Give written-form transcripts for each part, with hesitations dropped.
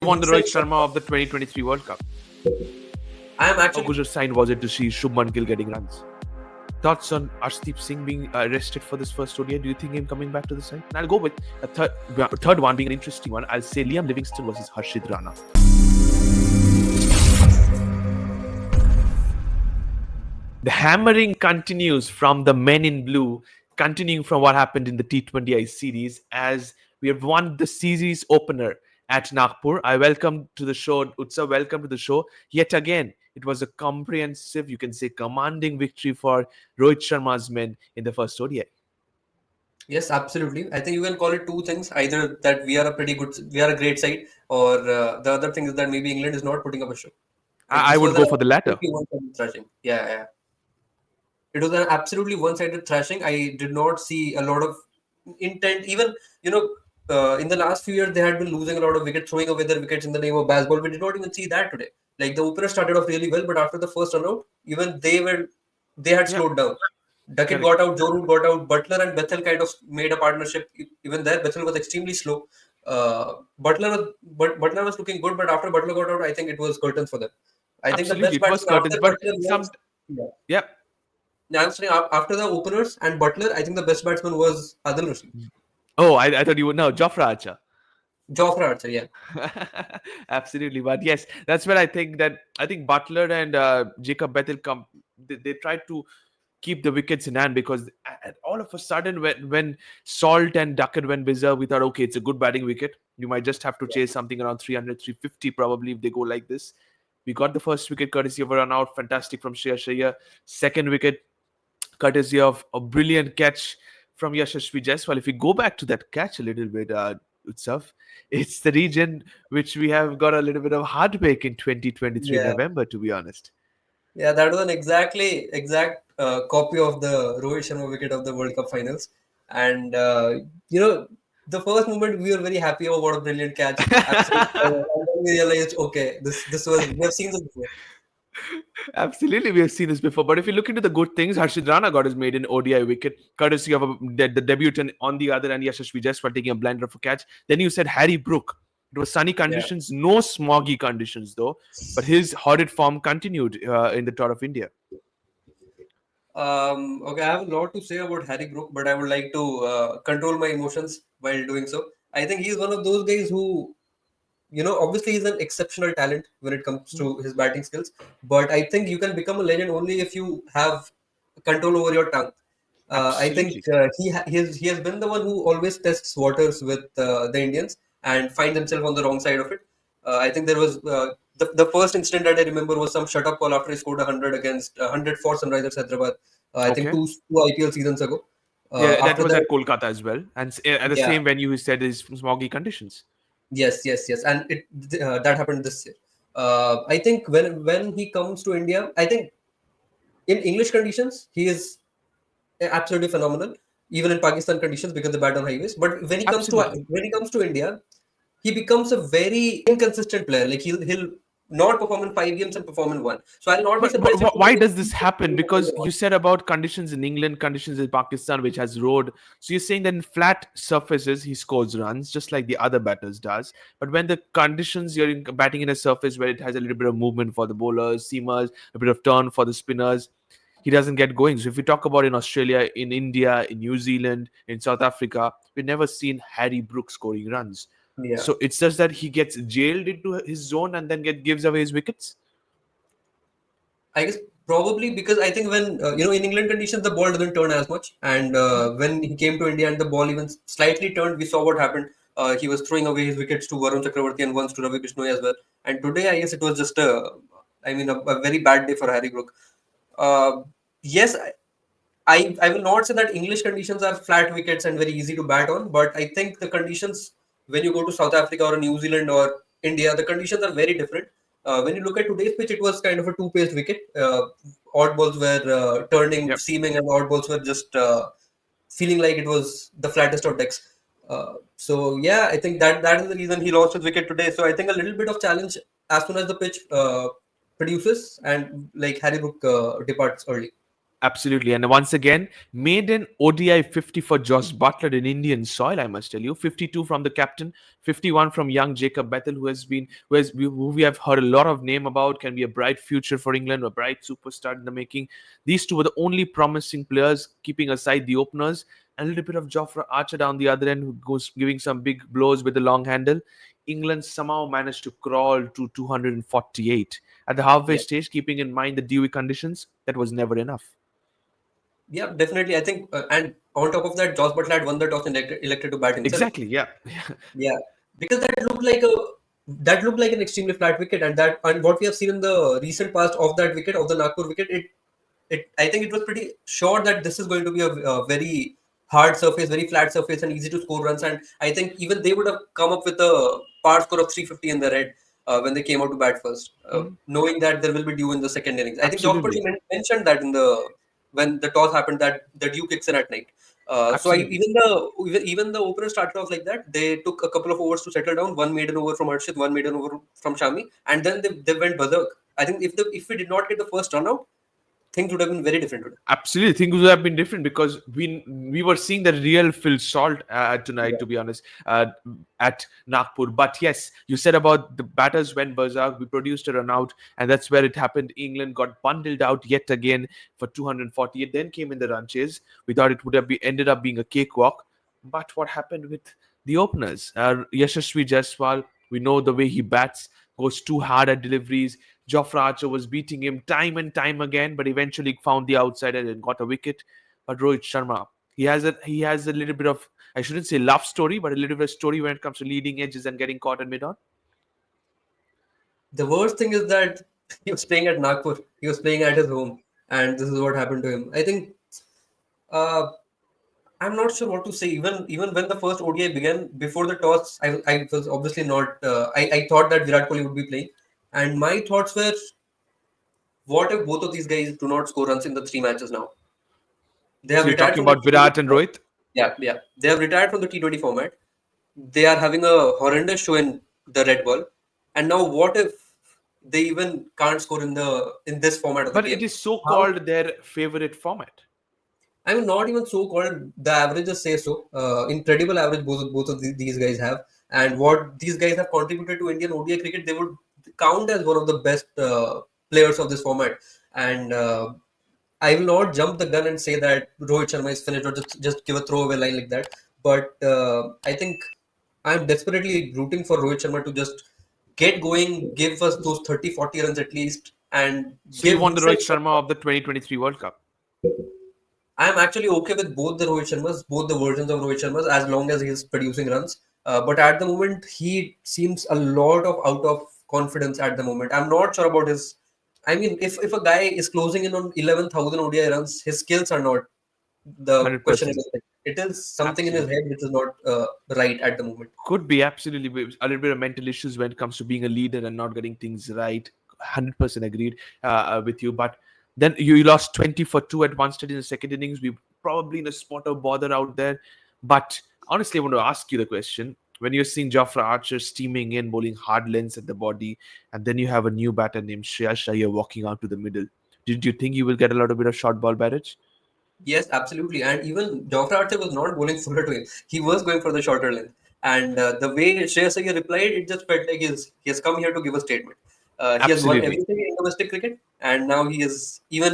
won the Rohit Sharma of the 2023 World Cup. I am How actually good a sign was it to see Shubman Gill getting runs? Thoughts on Arshdeep Singh being arrested for this first ODI? Do you think him coming back to the side? And I'll go with a third one being an interesting one. I'll say Liam Livingstone versus Harshit Rana. The hammering continues from the men in blue, continuing from what happened in the T20I series, as we have won the series opener at Nagpur. I welcome to the show, Utsav, welcome to the show. Yet again, it was a comprehensive, you can say, commanding victory for Rohit Sharma's men in the first ODI. Yes, absolutely. I think you can call it two things: either that we are a great side, or the other thing is that maybe England is not putting up a show. Like I this would was go an for the latter. absolutely one-sided thrashing. Yeah. It was an absolutely one-sided thrashing. I did not see a lot of intent. Even in the last few years, they had been losing a lot of wickets, throwing away their wickets in the name of baseball. We did not even see that today. Like the opener started off really well, but after the first run out, even they had Yeah, slowed down. Duckett correct. got out, Joe Root got out, Butler and Bethel kind of made a partnership. Even there, Bethel was extremely slow. Butler was looking good, but after Butler got out, I think it was curtains for them. I think the Absolutely, best it was batsman curtains, after but Butler was. Yeah. yeah. Now, I'm saying after the openers and Butler, I think the best batsman was Adil Rashid. Oh, I thought you would know. Jofra Archer. Jofra Archer, yeah. Absolutely, but yes, that's where I think Butler and Jacob Bethel come. They tried to keep the wickets in hand because all of a sudden when Salt and Duckett went berserk, we thought, okay, it's a good batting wicket. You might just have to chase something around 300, 350 probably if they go like this. We got the first wicket courtesy of a run out, fantastic from Shreya. Second wicket courtesy of a brilliant catch from Yashasvi Jaiswal. If we go back to that catch a little bit, Utsav, it's the region which we have got a little bit of heartbreak in 2023 Yeah. November, to be honest. Yeah, that was an exact copy of the Rohit Sharma wicket of the World Cup finals. And, the first moment we were very happy. Oh, what a brilliant catch. Absolutely. And then we realized, okay, we have seen this before. Absolutely, we have seen this before. But if you look into the good things, Harshit Rana got his maiden ODI wicket, courtesy of the debutant on the other end, Yashasvi Jaiswal taking a blinder for catch. Then you said Harry Brook. It was sunny Yeah. conditions, no smoggy conditions though, but his horrid form continued in the Tour of India. Okay, I have a lot to say about Harry Brook, but I would like to control my emotions while doing so. I think he's one of those guys who, obviously he's an exceptional talent when it comes to his batting skills. But I think you can become a legend only if you have control over your tongue. I think Absolutely. he has been the one who always tests waters with the Indians and finds himself on the wrong side of it. I think there was the first incident that I remember was some shut up call after he scored 100 against 100 for Sunrisers Hyderabad. I think Okay. two IPL seasons ago. Yeah, that After was that, at Kolkata as well. And at the yeah, same venue, he said is smoggy conditions. yes, and that happened this year. I think when he comes to India, I think in English conditions he is absolutely phenomenal, even in Pakistan conditions because they bat on highways. But Absolutely. when he comes to India, he becomes a very inconsistent player. Like he'll not perform in 5 games and perform in one. So I'll not be But surprised if why today does this happen? Because you said about conditions in England, conditions in Pakistan, which has road. So you're saying that in flat surfaces he scores runs, just like the other batters does. But when the conditions batting in a surface where it has a little bit of movement for the bowlers, seamers, a bit of turn for the spinners, he doesn't get going. So if we talk about in Australia, in India, in New Zealand, in South Africa, we've never seen Harry Brook scoring runs. yeah, So it's just that he gets jailed into his zone and then gives away his wickets. I guess probably because I think when in England conditions the ball doesn't turn as much, and when he came to India and the ball even slightly turned, we saw what happened. He was throwing away his wickets to Varun Chakravarti and once to Ravi Bishnoi as well. And today, I guess it was just a very bad day for Harry Brook. Uh, yes, I will not say that English conditions are flat wickets and very easy to bat on, but I think the conditions when you go to South Africa or New Zealand or India, the conditions are very different. When you look at today's pitch, it was kind of a two-paced wicket. Odd balls were turning, Yep. seaming, and odd balls were just feeling like it was the flattest of decks. So yeah, I think that is the reason he lost his wicket today. So I think a little bit of challenge as soon as the pitch produces and like Harry Brook departs early. Absolutely. And once again, made an ODI 50 for Josh Butler in Indian soil, I must tell you. 52 from the captain, 51 from young Jacob Bethel, who we have heard a lot of name about, can be a bright future for England, a bright superstar in the making. These two were the only promising players, keeping aside the openers. And a little bit of Jofra Archer down the other end, who goes giving some big blows with the long handle. England somehow managed to crawl to 248. At the halfway Yeah, stage, keeping in mind the dewy conditions, that was never enough. yeah, definitely. I think, and on top of that, Josh Butler had won the toss and elected to bat himself. Exactly. Yeah. Yeah, because that looked like an extremely flat wicket, and what we have seen in the recent past of that wicket, of the Nagpur wicket, it I think it was pretty sure that this is going to be a very hard surface, very flat surface, and easy to score runs. And I think even they would have come up with a par score of 350 in the red when they came out to bat first, Mhm. knowing that there will be dew in the second innings. I think Josh Butler Absolutely. mentioned that in the when the toss happened, that the dew kicks in at night. So Absolutely. even the opener started off like that. They took a couple of overs to settle down. One maiden over from Harshit, one maiden over from Shami, and then they went berserk. I think if we did not get the first run out, things would have been very different today. Absolutely, things would have been different because we were seeing the real Phil Salt tonight, Yeah. to be honest, at Nagpur. But yes, you said about the batters went berserk. We produced a run out, and that's where it happened. England got bundled out yet again for 248. Then came in the run chase. We thought it would have ended up being a cakewalk. But what happened with the openers? Yashasvi Jaiswal, we know the way he bats, goes too hard at deliveries. Jofra Archer was beating him time and time again, but eventually found the outside and got a wicket. But Rohit Sharma, he has a little bit of, I shouldn't say love story, but a little bit of story when it comes to leading edges and getting caught in mid on. The worst thing is that he was playing at Nagpur. He was playing at his home, and this is what happened to him. I think uh, I'm not sure what to say. Even when the first ODI began, before the toss, I was obviously not. I thought that Virat Kohli would be playing, and my thoughts were, what if both of these guys do not score runs in the three matches now? They have So you're retired talking from the about T20 Virat and format. Rohit. Yeah, yeah. They have retired from the T20 format. They are having a horrendous show in the red ball, and now what if they even can't score in this format of the But it game? is so How? called their favorite format. I mean, not even so called. The averages say so. Incredible average both of these guys have, and what these guys have contributed to Indian ODI cricket, they would count as one of the best players of this format. And I will not jump the gun and say that Rohit Sharma is finished, or just give a throwaway line like that. But I think I'm desperately rooting for Rohit Sharma to just get going, give us those 30, 40 runs at least, and So you give want the himself. Rohit Sharma of the 2023 World Cup? I'm actually okay with both the Rohit Sharmas, both the versions of Rohit Sharmas, as long as he's producing runs. But at the moment, he seems a lot of out of confidence at the moment. I'm not sure about his. I mean, if a guy is closing in on 11,000 ODI runs, his skills are not the question. 100%. It is something in his Absolutely. head which is not right at the moment. Could be absolutely a little bit of mental issues when it comes to being a leader and not getting things right. 100% agreed with you. But then you lost 20 for 2 at one stage in the second innings. We probably in a spot of bother out there. But honestly, I want to ask you the question. When you're seeing Jofra Archer steaming in, bowling hard lengths at the body, and then you have a new batter named Shreyas Iyer walking out to the middle, did you think you will get a lot of bit of short ball barrage? Yes, absolutely. And even Jofra Archer was not bowling fuller to him. He was going for the shorter length. And the way Shreyas Iyer replied, it just felt like he has come here to give a statement. He has won Absolutely. everything in domestic cricket, and now he has won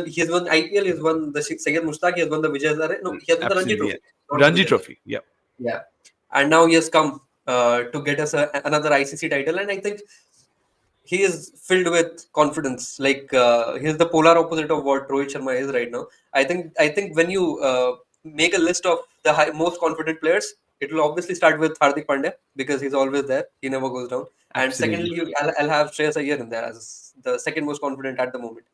IPL. He has won the Syed Mushtaq. He has won the Vijay Hazare. No, he has won the Ranji Absolutely. Yeah. Trophy, not the Ranji Vijay Hazare. Trophy. Yeah. Yeah, and now he has come to get us another ICC title. And I think he is filled with confidence. Like he's the polar opposite of what Rohit Sharma is right now. I think when you make a list of the most confident players, it will obviously start with Hardik Pandya because he's always there. He never goes down. And secondly, Absolutely. I'll have Shreyas Iyer in there as the second most confident at the moment.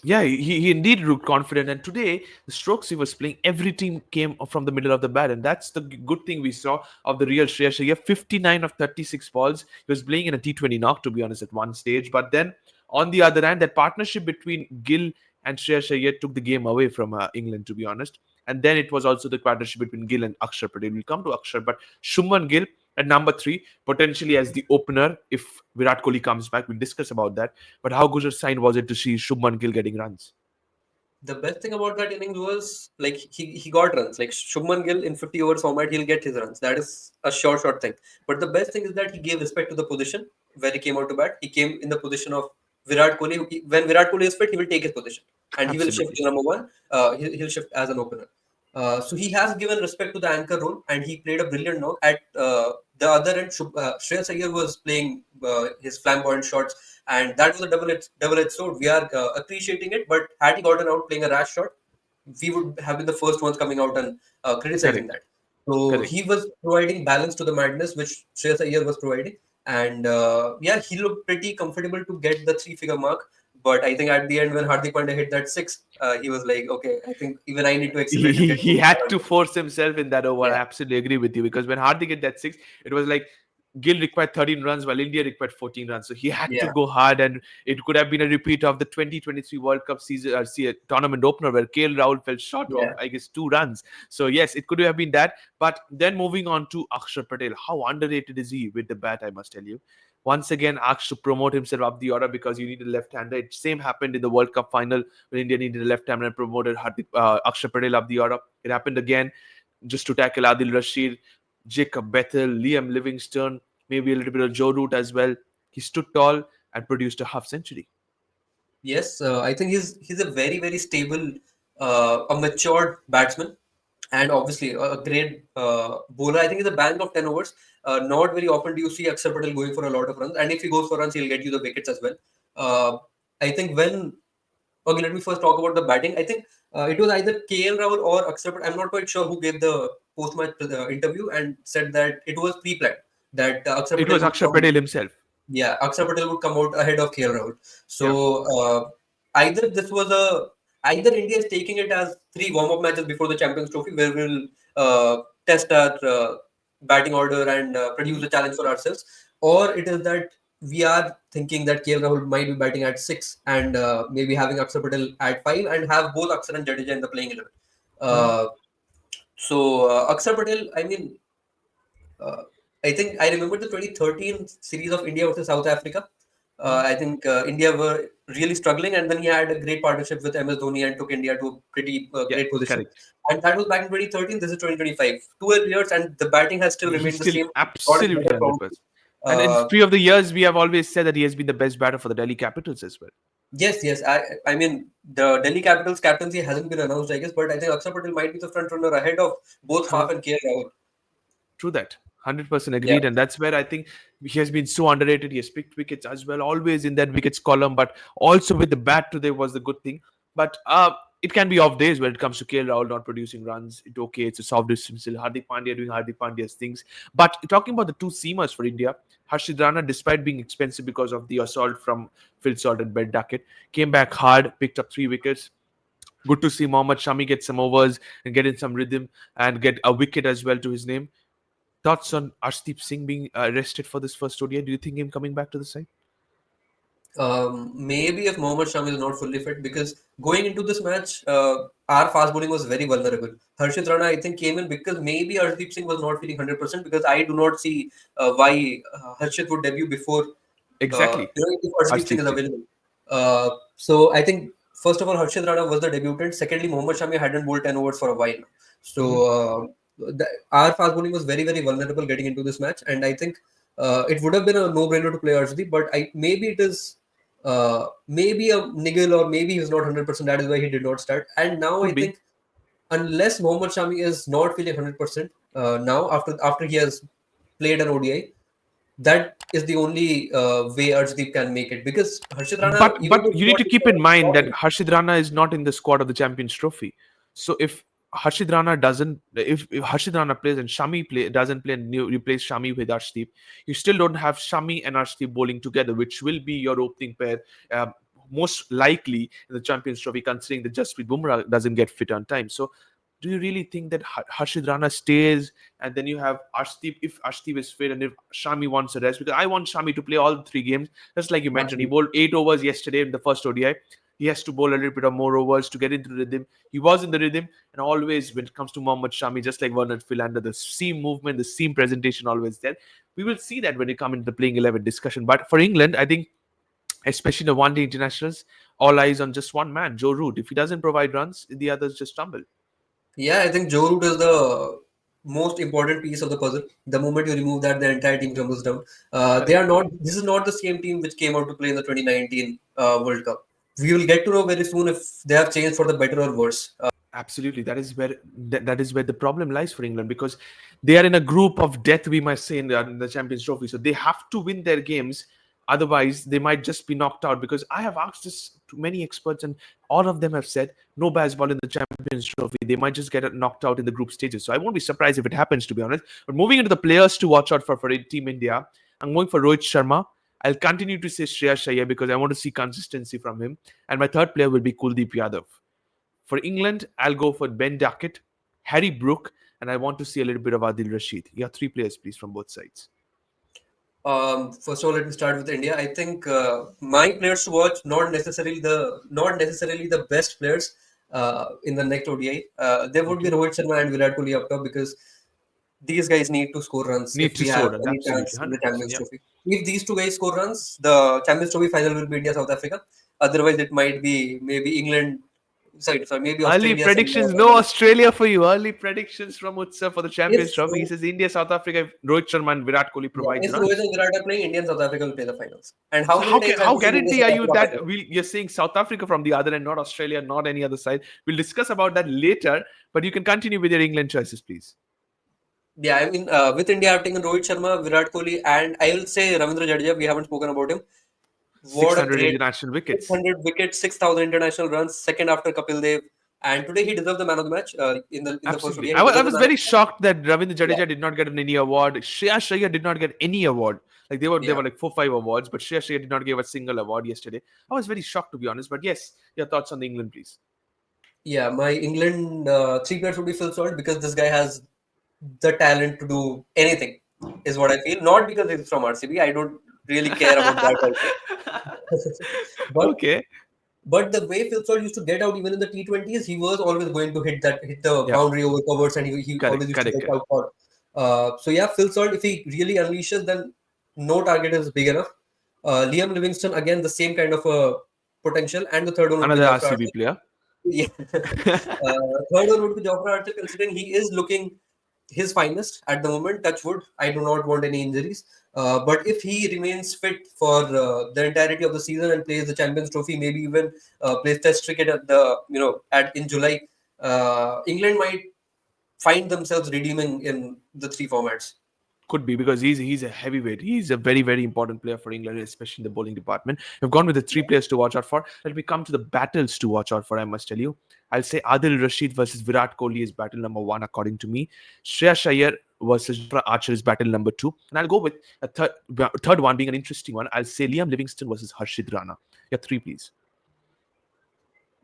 Yeah, he indeed looked confident. And today, the strokes he was playing, every team came from the middle of the bat. And that's the good thing we saw of the real Shreyas Iyer. 59 of 36 balls. He was playing in a T20 knock, to be honest, at one stage. But then, on the other hand, that partnership between Gill and Shreyas Iyer took the game away from England, to be honest. And then it was also the partnership between Gill and Akshar Patel. We'll come to Akshar, but Shuman Gill at number 3, potentially as the opener if Virat Kohli comes back. We'll discuss about that. But how good a sign was it to see Shubman Gill getting runs? The best thing about that innings was like he got runs. Like Shubman Gill in 50 overs format, he'll get his runs. That is a short thing. But the best thing is that he gave respect to the position where he came out to bat. He came in the position of Virat Kohli. When Virat Kohli is fit, he will take his position and he will shift Absolutely to number one. He'll shift as an opener. So he has given respect to the anchor role and he played a brilliant knock. At the other end, Shreyas Iyer was playing his flamboyant shots, and that was a double-edged sword. We are appreciating it, but had he gotten out playing a rash shot, we would have been the first ones coming out and criticizing correct. that. So Correct. he was providing balance to the madness, which Shreyas Iyer was providing. And yeah, he looked pretty comfortable to get the three-figure mark. But I think at the end, when Hardik Pandya hit that six, he was like, okay, I think even I need to he, accelerate and he get he more had to runs. force himself in that over. I Yeah, absolutely agree with you because when Hardik hit that six, it was like Gill required 13 runs while India required 14 runs. So he had to yeah, go hard, and it could have been a repeat of the 2023 World Cup season tournament opener where KL Rahul fell short of, yeah. I guess, 2 runs. So yes, it could have been that. But then moving on to Akshar Patel, how underrated is he with the bat? I must tell you. Once again, asked to promote himself up the order because you need a left-hander. It same happened in the World Cup final when India needed a left-hander and promoted Akshar Patel up the order. It happened again just to tackle Adil Rashid, Jacob Bethel, Liam Livingstone, maybe a little bit of Joe Root as well. He stood tall and produced a half century. Yes, I think he's a very stable, a matured batsman, and obviously a great bowler. I think he's a bank of 10 overs. Not very often do you see Akshar Patel going for a lot of runs, and if he goes for runs, he'll get you the wickets as well. Uh, I think when okay, let me first talk about the batting. I think it was either KL Rahul or Akshar Patel. I'm not quite sure who gave the post-match interview and said that it was pre-planned that Akshar It Patel was would Akshar come. Patel himself. Yeah, Akshar Patel would come out ahead of KL Rahul. Yeah. So either this was a either India is taking it as three warm-up matches before the Champions Trophy, where we'll test our batting order and produce Mhm. a challenge for ourselves, or it is that we are thinking that KL Rahul might be batting at six and maybe having Akshar Patel at five and have both Akshar and Jadeja in the playing 11. Mhm. Uh, Akshar Patel, I mean, uh, I think I remember the 2013 series of India versus South Africa. Mhm. I think India were really struggling, and then he had a great partnership with MS Dhoni and took India to a pretty Yeah, great position. correct. And that was back in 2013. This is 2025. 12 years, and the batting has still He's remained the still same. Got absolutely better from 100%. And in uh, few of the years, we have always said that he has been the best batter for the Delhi Capitals as well. yes. I mean, the Delhi Capitals captaincy hasn't been announced, I guess, but I think Akshar Patel might be the front runner ahead of both Faf and KL Rahul. True that. 100% Yeah. agreed. And that's where I think he has been so underrated. He has picked wickets as well, always in that wickets column, but also with the bat today was the good thing. But it can be off days when it comes to KL Rahul not producing runs. It's okay. It's a soft distance. Still Hardik Pandya doing Hardik Pandya's things. But talking about the two seamers for India, Harshid Rana, despite being expensive because of the assault from Phil Salt and Ben Duckett, came back hard, picked up 3 wickets. Good to see Mohammad Shami get some overs and get in some rhythm and get a wicket as well to his name. Thoughts on Arshdeep Singh being arrested for this first ODI? Do you think him coming back to the side? Maybe if Mohammad Shami is not fully fit, because going into this match, our fast bowling was very vulnerable. Harshit Rana, I think, came in because maybe Arshdeep Singh was not feeling 100% because I do not see why Harshit would debut before Exactly. if Arshdeep Singh Arshdeep is Singh. available. So I think first of all, Harshit Rana was the debutant. Secondly, Mohammad Shami hadn't bowled 10 overs for a while now. Mhm. So our fast bowling was very vulnerable getting into this match, and I think it would have been a no-brainer to play Arshdeep, but I maybe it is maybe a niggle or maybe he's not 100%. That is why he did not start. And now I Could be. think unless Mohammad Shami is not feeling 100% now after he has played an ODI, that is the only way Arshdeep can make it because Harshit Rana, even But though he you need got to hit keep in mind for that Harshid Rana is not in the squad of the Champions Trophy. So if Harshid Rana doesn't, if Harshid Rana plays and doesn't play and you replace Shami with Arshdeep, you still don't have Shami and Arshdeep bowling together, which will be your opening pair. Um, Most likely in the Champions Trophy, considering that Jasprit Bumrah doesn't get fit on time. So do you really think that Harshid Rana stays and then you have Arshdeep if Arshdeep is fit and if Shami wants a rest? Because I want Shami to play all 3 games. Just like you mentioned, he absolutely. bowled 8 overs yesterday in the first ODI. He has to bowl a little bit of more overs to get into the rhythm. He was in the rhythm, and always when it comes to Mohammad Shami, just like Vernon Philander, the seam movement, the seam presentation always there. We will see that when you come into the playing 11 discussion. But for England, I think especially the one-day internationals. all eyes on just one man, Joe Root. If he doesn't provide runs, the others just stumble. Yeah, I think Joe Root is the most important piece of the puzzle. The moment you remove that, the entire team crumbles down. They Correct. are not. This is not the same team which came out to play in the 2019 World Cup. We will get to know very soon if they have changed for the better or worse. Absolutely, that is where the problem lies for England, because they are in a group of death, we might say, in the Champions Trophy. So they have to win their games, otherwise they might just be knocked out. Because I have asked this to many experts, and all of them have said no baseball in the Champions Trophy. They might just get knocked out in the group stages. So I won't be surprised if it happens, to be honest. But moving into the players to watch out for Team India, I'm going for Rohit Sharma. I'll continue to say Shreyas Iyer because I want to see consistency from him, and my third player will be Kuldeep Yadav. For England, I'll go for Ben Duckett, Harry Brook, and I want to see a little bit of Adil Rashid. You have three players, please, from both sides. First of all, let me start with India. I think my players to watch, not necessarily the best players in the next ODI. There would be Okay. Rohit Sharma and Virat Kohli up top because these guys need to score runs Need if to we have score runs, any absolutely, chance in the 100%. Champions Yeah. Trophy. If these two guys score runs, the Champions Trophy final will be India South Africa. Otherwise, it might be maybe England. Sorry, maybe Early Australia somewhere. predictions, no Australia for you. Early predictions from Utsav for the Champions If Trophy. He says India, South Africa, if Rohit Sharma and Virat Kohli yeah, provides if Rohit runs. and Virat are playing, India and South Africa will play the finals. And how So many times have how we seen India guarantee are South you Africa that final? you're seeing South Africa from the other end, not Australia, not any other side? We'll discuss about that later, but you can continue with your England choices, please. Yeah, I mean, with India, I've taken Rohit Sharma, Virat Kohli, and I will say Ravindra Jadeja. We haven't spoken about him. What a 600 great international wickets. 600 wickets, 6,000 international runs, second after Kapil Dev. And today he deserved the man of the match in the first Absolutely. ODI. He I deserved the was man of very the match. shocked that Ravindra Yeah, Jadeja did not get any award. Shreyas Iyer did not get any award. Like they yeah, were like 4 5 awards, but Shreyas Iyer did not give a single award yesterday. I was very shocked, to be honest. But yes, your thoughts on the England, please. yeah. My England three players would be Phil Salt because this guy has the talent to do anything, is what I feel. Not because he's from RCB. I don't really care about that also. but Okay. But the way Phil Salt used to get out even in the T20s, he was always going to hit the Yeah. boundary over covers, and he always Correct. used to Correct. get Correct. out for. So yeah, Phil Salt, if he really unleashes, then no target is big enough. Liam Livingston, again, the same kind of potential, and the third one would be Another Jofra RCB Archer. player. Yeah. Third one would be Jofra Archer, considering he is looking his finest at the moment. Touch wood. I do not want any injuries. But if he remains fit for the entirety of the season and plays the Champions Trophy, maybe even plays Test cricket at the at in July, England might find themselves redeeming in the three formats. Could be because he's a heavyweight. He's a very important player for England, especially in the bowling department. We've gone with the three players to watch out for. Let me come to the battles to watch out for. I must tell you, I'll say Adil Rashid versus Virat Kohli is battle number one according to me. Shreyas Iyer versus Jofra Archer is battle number two, and I'll go with a third one being an interesting one. I'll say Liam Livingston versus Harshit Rana. Yeah, three please.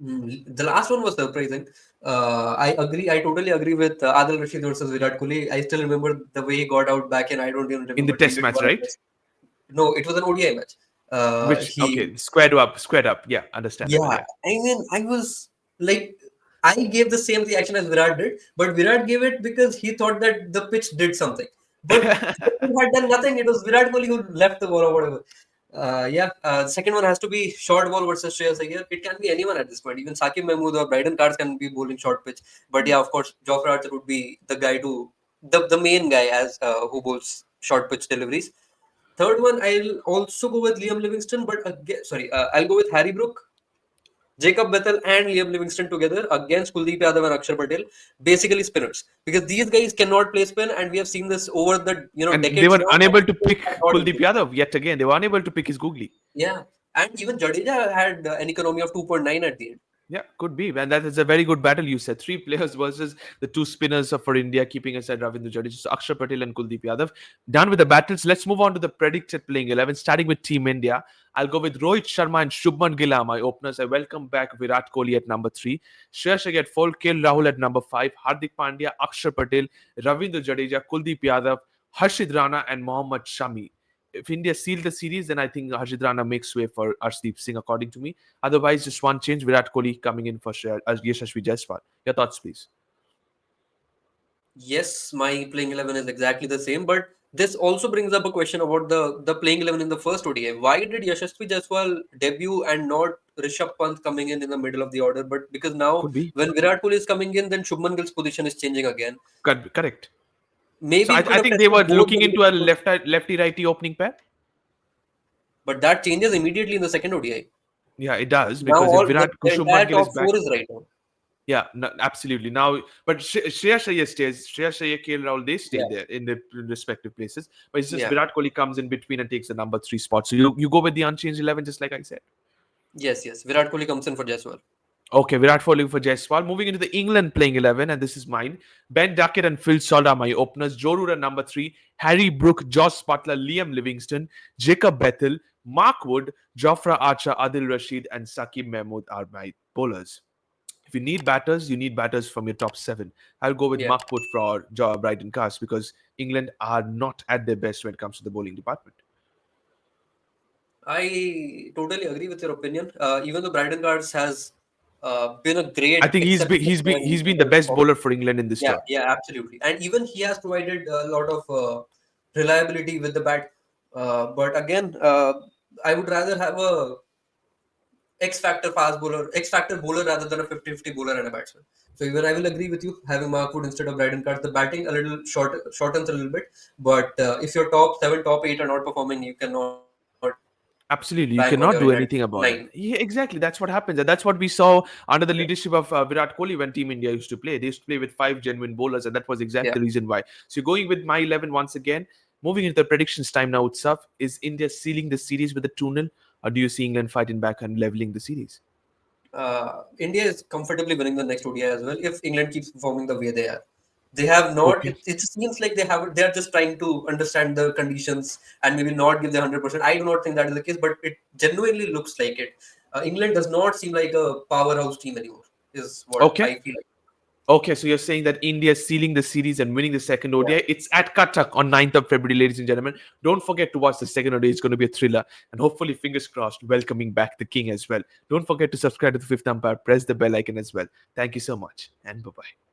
The last one was surprising. I agree. I totally agree with Adil Rashid versus Virat Kohli. I still remember the way he got out back in. I don't even In the remember Test match, T21. right? No, it was an ODI match. Which He okay, squared up. Yeah, understandable. Yeah, Yeah. I mean, I was like, I gave the same reaction as Virat did, but Virat gave it because he thought that the pitch did something. But the pitch had done nothing. It was Virat Kohli who left the ball or whatever. The second one has to be short ball versus Shreyas Iyer. It can be anyone at this point. Even Sakib Mahmood or Bryden Cards can be bowling short pitch. But yeah, of course, Jofra Archer would be the guy the main guy as who bowls short pitch deliveries. Third one, I'll also go with Liam Livingston, but again, sorry, I'll go with Harry Brook, Jacob Bethel, and Liam Livingston together against Kuldeep Yadav and Akshar Patel, basically spinners, because these guys cannot play spin, and we have seen this over the And they decades were now. And unable to spinners pick are not Kuldeep improving. Yadav yet again. They were unable to pick his googly. Yeah, and even Jadeja had an economy of 2.9 at the end. Yeah, could be. And that is a very good battle you said. Three players versus the two spinners for India, keeping aside Ravindra Jadeja. So Akshar Patel and Kuldeep Yadav. Done with the battles. Let's move on to the predicted playing 11, starting with Team India. I'll go with Rohit Sharma and Shubman Gill, my openers. I welcome back Virat Kohli at number 3. Shreyas Iyer at 4, KL Rahul at number 5, Hardik Pandya, Akshar Patel, Ravindra Jadeja, Kuldeep Yadav, Harshit Rana, and Mohammad Shami. If India seal the series, then I think Harshit Rana makes way for Arshdeep Singh, according to me. Otherwise, just one change: Virat Kohli coming in for Yashasvi Jaiswal. Your thoughts, please. Yes, my playing 11 is exactly the same, but this also brings up a question about the playing 11 in the first ODI. Why did Yashasvi Jaiswal debut and not Rishabh Pant coming in the middle of the order. But because now Could be. when Virat Kohli is coming in, then Shubman Gill's position is changing again. Correct. So Maybe he could I have think they were tested both the looking into a leadership, lefty righty opening pair. but that changes immediately in the second ODI. Yeah, it does Now because if all Virat the Shubman entire Gill is top back, four is right now. yeah, no, absolutely. Now, but Shreyas Iyer stays. Shreyas Iyer, KL Rahul, they stay Yeah, there in their respective places. But it's just yeah, Virat Kohli comes in between and takes the number 3 spot. So you go with the unchanged 11, just like I said. yes, yes. Virat Kohli comes in for Jaiswal. Okay, Virat Kohli for Jaiswal. Moving into the England playing 11, and this is mine. Ben Duckett and Phil Salt are my openers. Joe Root at number 3. Harry Brook, Josh Butler, Liam Livingston, Jacob Bethel, Mark Wood, Jofra Archer, Adil Rashid, and Saqib Mahmood are my bowlers. If you need batters, you need batters from your top 7. I'll go with Yeah, Mark Wood for Brighton Cast because England are not at their best when it comes to the bowling department. I totally agree with your opinion. Even though Brandon Cards has been a I great think exception when he's been the there's best bowler for England in this yeah, tour. yeah, absolutely. And even he has provided a lot of reliability with the bat. But again, I would rather have a X factor fast bowler, X factor bowler rather than a 50-50 bowler and a batsman. So even I will agree with you having Mark Wood instead of Bryden Cards. The batting a little shortens a little bit, but if your top 7, top 8 are not performing, you cannot bank on your Absolutely, you England cannot do 9. anything about it. Yeah, exactly. That's what happens, and that's what we saw under the Yeah, leadership of Virat Kohli when Team India used to play. They used to play with 5 genuine bowlers, and that was yeah. exactly the reason why. So going with my 11 once again. Moving into the predictions time now, Utsaf. Is India sealing the series with a 2-0, or do you see England fighting back and leveling the series? India is comfortably winning the next ODI as well if England keeps performing the way they are. They have not. Okay. It seems like they have. They are just trying to understand the conditions and maybe not give the 100%. I do not think that is the case, but it genuinely looks like it. England does not seem like a powerhouse team anymore. Is what Okay. I feel like. Okay, so you're saying that India is sealing the series and winning the second Yeah. ODI. It's at Cuttack on 9th of February, ladies and gentlemen. Don't forget to watch the second ODI. It's going to be a thriller. And hopefully, fingers crossed, welcoming back the king as well. Don't forget to subscribe to the Fifth Umpire. Press the bell icon as well. Thank you so much. And bye-bye.